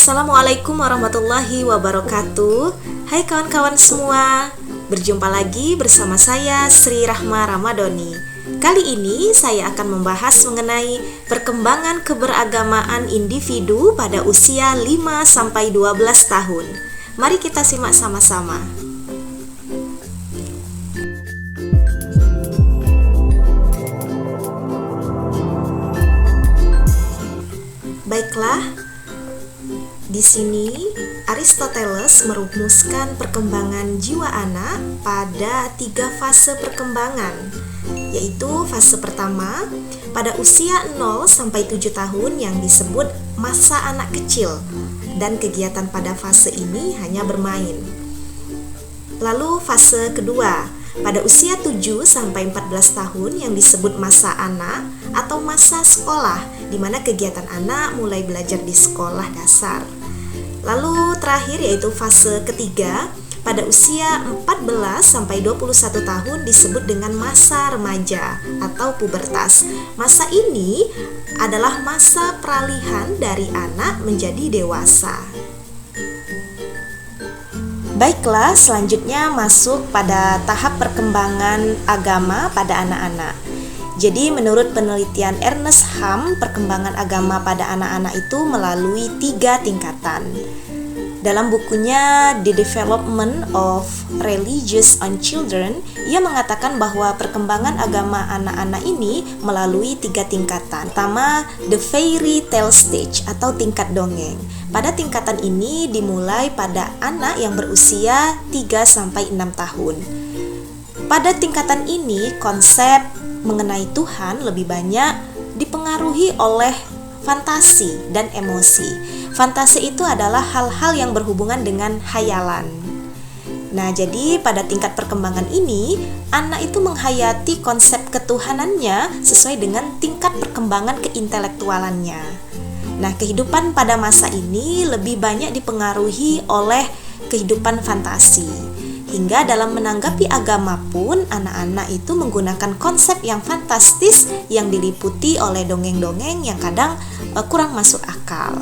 Assalamualaikum warahmatullahi wabarakatuh. Hai kawan-kawan semua, berjumpa lagi bersama saya Sri Rahma Ramadhani. Kali ini saya akan membahas mengenai perkembangan keberagamaan individu pada usia 5-12 tahun. Mari kita simak sama-sama. Baiklah, di sini Aristoteles merumuskan perkembangan jiwa anak pada 3 fase perkembangan, yaitu fase pertama pada usia 0-7 tahun yang disebut masa anak kecil, dan kegiatan pada fase ini hanya bermain. Lalu fase kedua pada usia 7-14 tahun yang disebut masa anak atau masa sekolah, di mana kegiatan anak mulai belajar di sekolah dasar. Lalu terakhir yaitu fase ketiga pada usia 14-21 tahun disebut dengan masa remaja atau pubertas. Masa ini adalah masa peralihan dari anak menjadi dewasa. Baiklah, selanjutnya masuk pada tahap perkembangan agama pada anak-anak. Jadi menurut penelitian Ernest Ham, perkembangan agama pada anak-anak itu melalui 3 tingkatan. Dalam bukunya The Development of Religious on Children, ia mengatakan bahwa perkembangan agama anak-anak ini melalui 3 tingkatan. Pertama, the fairy tale stage atau tingkat dongeng. Pada tingkatan ini dimulai pada anak yang berusia 3-6 tahun. Pada tingkatan ini, konsep mengenai Tuhan lebih banyak dipengaruhi oleh fantasi dan emosi. Fantasi itu adalah hal-hal yang berhubungan dengan khayalan. Nah, jadi pada tingkat perkembangan ini, anak itu menghayati konsep ketuhanannya sesuai dengan tingkat perkembangan keintelektualannya. Nah, kehidupan pada masa ini lebih banyak dipengaruhi oleh kehidupan fantasi. Hingga dalam menanggapi agama pun, anak-anak itu menggunakan konsep yang fantastis yang diliputi oleh dongeng-dongeng yang kadang kurang masuk akal.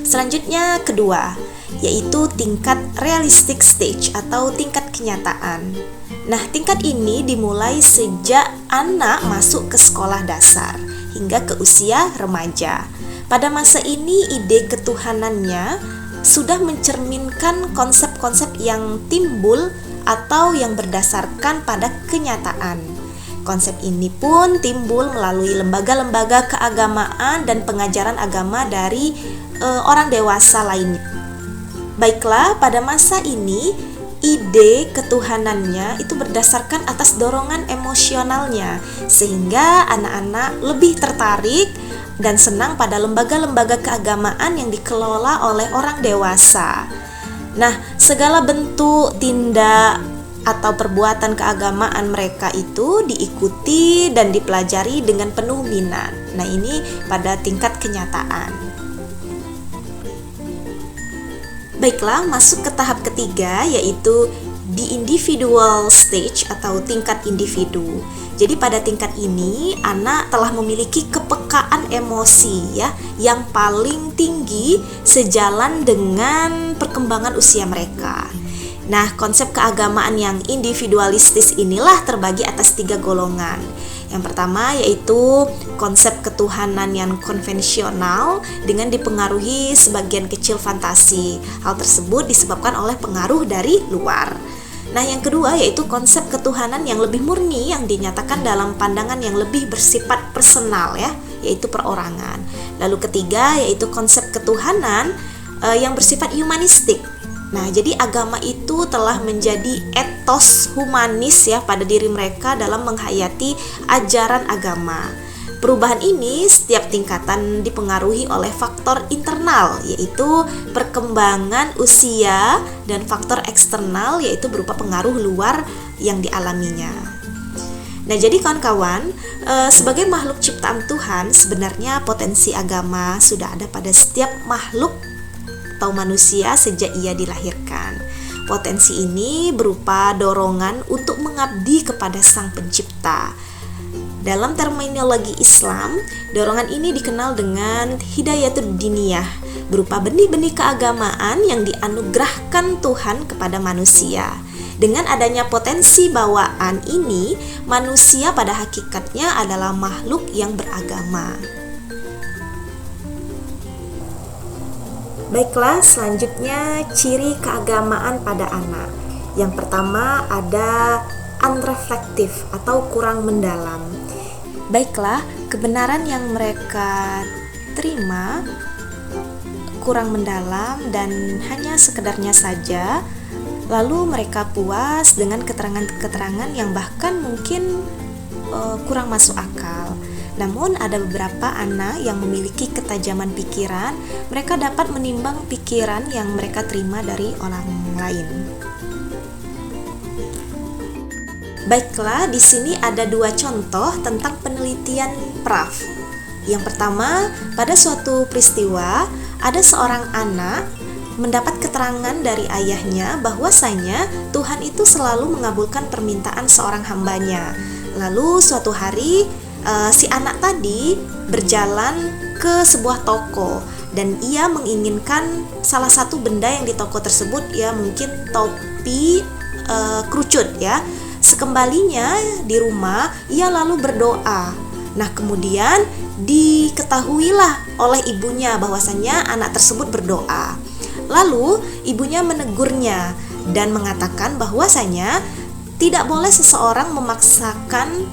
Selanjutnya kedua, yaitu tingkat realistic stage atau tingkat kenyataan. Nah, tingkat ini dimulai sejak anak masuk ke sekolah dasar hingga ke usia remaja. Pada masa ini, ide ketuhanannya sudah mencerminkan konsep-konsep yang timbul atau yang berdasarkan pada kenyataan. Konsep ini pun timbul melalui lembaga-lembaga keagamaan dan pengajaran agama dari orang dewasa lainnya. Baiklah, pada masa ini ide ketuhanannya itu berdasarkan atas dorongan emosionalnya, sehingga anak-anak lebih tertarik dan senang pada lembaga-lembaga keagamaan yang dikelola oleh orang dewasa. Nah, segala bentuk tindak atau perbuatan keagamaan mereka itu diikuti dan dipelajari dengan penuh minat. Nah, ini pada tingkat kenyataan. Baiklah, masuk ke tahap ketiga, yaitu the individual stage atau tingkat individu. Jadi pada tingkat ini anak telah memiliki kepekaan emosi yang paling tinggi sejalan dengan perkembangan usia mereka. Nah, konsep keagamaan yang individualistis inilah terbagi atas 3 golongan. Yang pertama yaitu konsep ketuhanan yang konvensional dengan dipengaruhi sebagian kecil fantasi. Hal tersebut disebabkan oleh pengaruh dari luar. Nah, yang kedua yaitu konsep ketuhanan yang lebih murni yang dinyatakan dalam pandangan yang lebih bersifat personal yaitu perorangan. Lalu ketiga yaitu konsep ketuhanan yang bersifat humanistik. Nah, jadi agama itu telah menjadi etos humanis pada diri mereka dalam menghayati ajaran agama. Perubahan ini setiap tingkatan dipengaruhi oleh faktor internal, yaitu perkembangan usia, dan faktor eksternal, yaitu berupa pengaruh luar yang dialaminya. Nah, jadi kawan-kawan, sebagai makhluk ciptaan Tuhan, sebenarnya potensi agama sudah ada pada setiap makhluk atau manusia sejak ia dilahirkan. Potensi ini berupa dorongan untuk mengabdi kepada Sang Pencipta. Dalam terminologi Islam, dorongan ini dikenal dengan hidayatul diniyah, berupa benih-benih keagamaan yang dianugerahkan Tuhan kepada manusia. Dengan adanya potensi bawaan ini, manusia pada hakikatnya adalah makhluk yang beragama. Baiklah, selanjutnya ciri keagamaan pada anak. Yang pertama ada unreflektif atau kurang mendalam. Baiklah, kebenaran yang mereka terima kurang mendalam dan hanya sekedarnya saja. Lalu mereka puas dengan keterangan-keterangan yang bahkan mungkin kurang masuk akal. Namun ada beberapa anak yang memiliki ketajaman pikiran, mereka dapat menimbang pikiran yang mereka terima dari orang lain. Baiklah, di sini ada 2 contoh tentang penelitian Prof. Yang pertama, pada suatu peristiwa, ada seorang anak mendapat keterangan dari ayahnya bahwasanya Tuhan itu selalu mengabulkan permintaan seorang hambanya. Lalu suatu hari si anak tadi berjalan ke sebuah toko dan ia menginginkan salah satu benda yang di toko tersebut, ya mungkin topi kerucut ya. Sekembalinya di rumah, ia lalu berdoa. Nah, kemudian diketahuilah oleh ibunya bahwasannya anak tersebut berdoa. Lalu ibunya menegurnya dan mengatakan bahwasanya tidak boleh seseorang memaksakan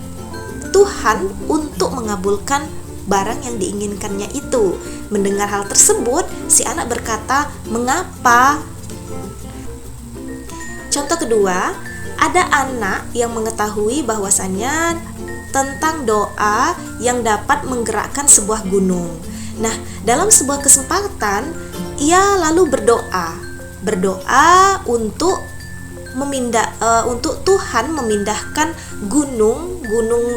Tuhan untuk mengabulkan barang yang diinginkannya itu. Mendengar hal tersebut, si anak berkata, "Mengapa?" Contoh kedua, ada anak yang mengetahui bahwasannya tentang doa yang dapat menggerakkan sebuah gunung. Nah, dalam sebuah kesempatan ia lalu berdoa untuk untuk Tuhan memindahkan gunung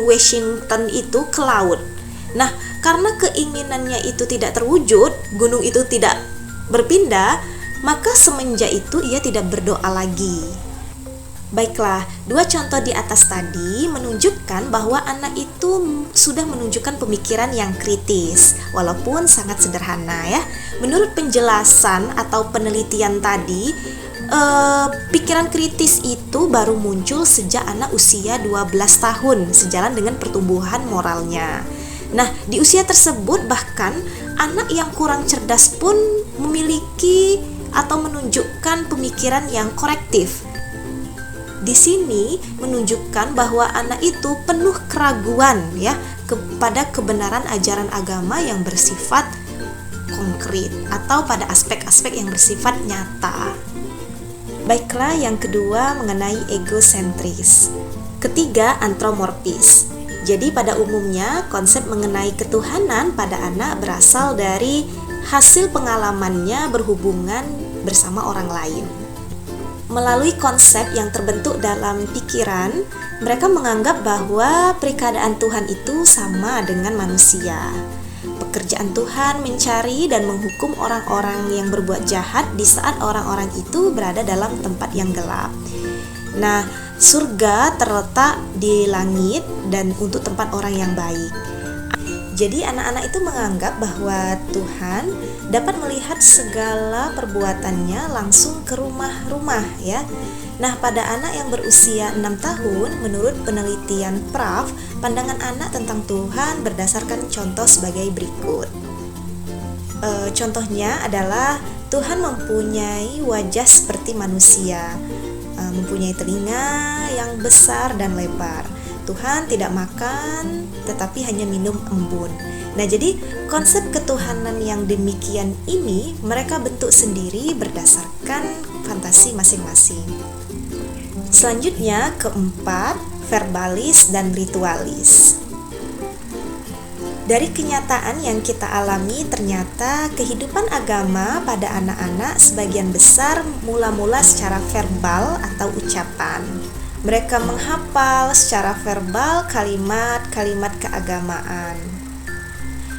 Washington itu ke laut. Nah, karena keinginannya itu tidak terwujud, gunung itu tidak berpindah, maka semenjak itu ia tidak berdoa lagi. Baiklah, 2 contoh di atas tadi menunjukkan bahwa anak itu sudah menunjukkan pemikiran yang kritis, walaupun sangat sederhana ya. Menurut penjelasan atau penelitian tadi, pikiran kritis itu baru muncul sejak anak usia 12 tahun, sejalan dengan pertumbuhan moralnya. Nah, di usia tersebut bahkan anak yang kurang cerdas pun memiliki atau menunjukkan pemikiran yang korektif. Di sini menunjukkan bahwa anak itu penuh keraguan ya kepada kebenaran ajaran agama yang bersifat konkret atau pada aspek-aspek yang bersifat nyata. Baiklah, yang kedua mengenai egosentris. Ketiga, antropomorfis. Jadi pada umumnya konsep mengenai ketuhanan pada anak berasal dari hasil pengalamannya berhubungan bersama orang lain. Melalui konsep yang terbentuk dalam pikiran, mereka menganggap bahwa keadaan Tuhan itu sama dengan manusia. Pekerjaan Tuhan mencari dan menghukum orang-orang yang berbuat jahat di saat orang-orang itu berada dalam tempat yang gelap. Nah, surga terletak di langit dan untuk tempat orang yang baik. Jadi anak-anak itu menganggap bahwa Tuhan dapat melihat segala perbuatannya langsung ke rumah-rumah ya. Nah, pada anak yang berusia 6 tahun, menurut penelitian Prof, pandangan anak tentang Tuhan berdasarkan contoh sebagai berikut. Contohnya adalah Tuhan mempunyai wajah seperti manusia, mempunyai telinga yang besar dan lebar. Tuhan tidak makan tetapi hanya minum embun. Nah, jadi konsep ketuhanan yang demikian ini mereka bentuk sendiri berdasarkan fantasi masing-masing. Selanjutnya, keempat, verbalis dan ritualis. Dari kenyataan yang kita alami, ternyata kehidupan agama pada anak-anak sebagian besar mula-mula secara verbal atau ucapan. Mereka menghafal secara verbal kalimat-kalimat keagamaan.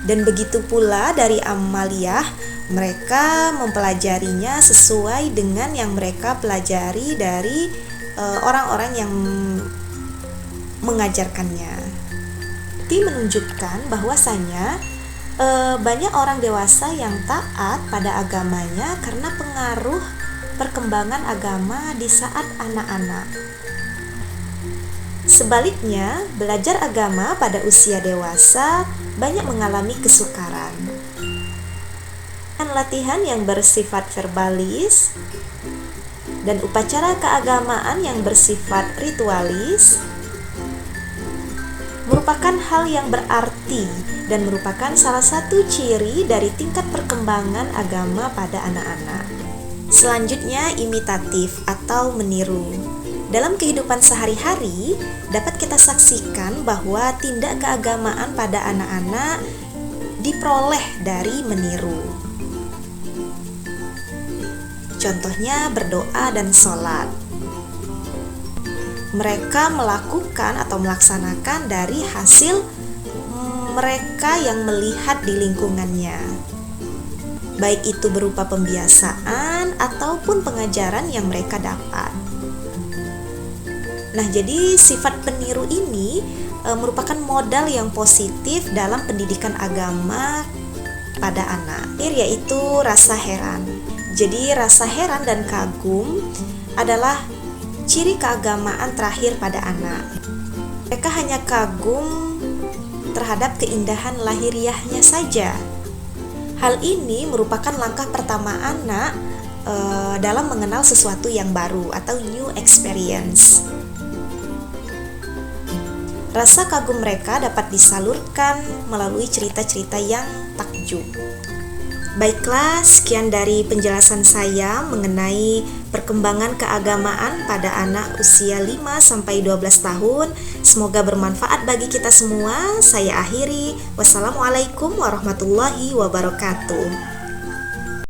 Dan begitu pula dari amaliyah, mereka mempelajarinya sesuai dengan yang mereka pelajari dari orang-orang yang mengajarkannya. bukti menunjukkan bahwasanya banyak orang dewasa yang taat pada agamanya karena pengaruh perkembangan agama di saat anak-anak. Sebaliknya, belajar agama pada usia dewasa banyak mengalami kesukaran. Latihan yang bersifat verbalis dan upacara keagamaan yang bersifat ritualis merupakan hal yang berarti dan merupakan salah satu ciri dari tingkat perkembangan agama pada anak-anak. Selanjutnya, imitatif atau meniru. Dalam kehidupan sehari-hari, dapat kita saksikan bahwa tindak keagamaan pada anak-anak diperoleh dari meniru. Contohnya berdoa dan sholat. Mereka melakukan atau melaksanakan dari hasil mereka yang melihat di lingkungannya, baik itu berupa pembiasaan ataupun pengajaran yang mereka dapat. Nah, jadi sifat peniru ini merupakan modal yang positif dalam pendidikan agama pada anak, yaitu rasa heran. Jadi rasa heran dan kagum adalah ciri keagamaan terakhir pada anak. Mereka hanya kagum terhadap keindahan lahiriahnya saja. Hal ini merupakan langkah pertama anak dalam mengenal sesuatu yang baru atau new experience. Rasa kagum mereka dapat disalurkan melalui cerita-cerita yang takjub. Baiklah, sekian dari penjelasan saya mengenai perkembangan keagamaan pada anak usia 5-12 tahun. Semoga bermanfaat bagi kita semua. Saya akhiri. Wassalamualaikum warahmatullahi wabarakatuh.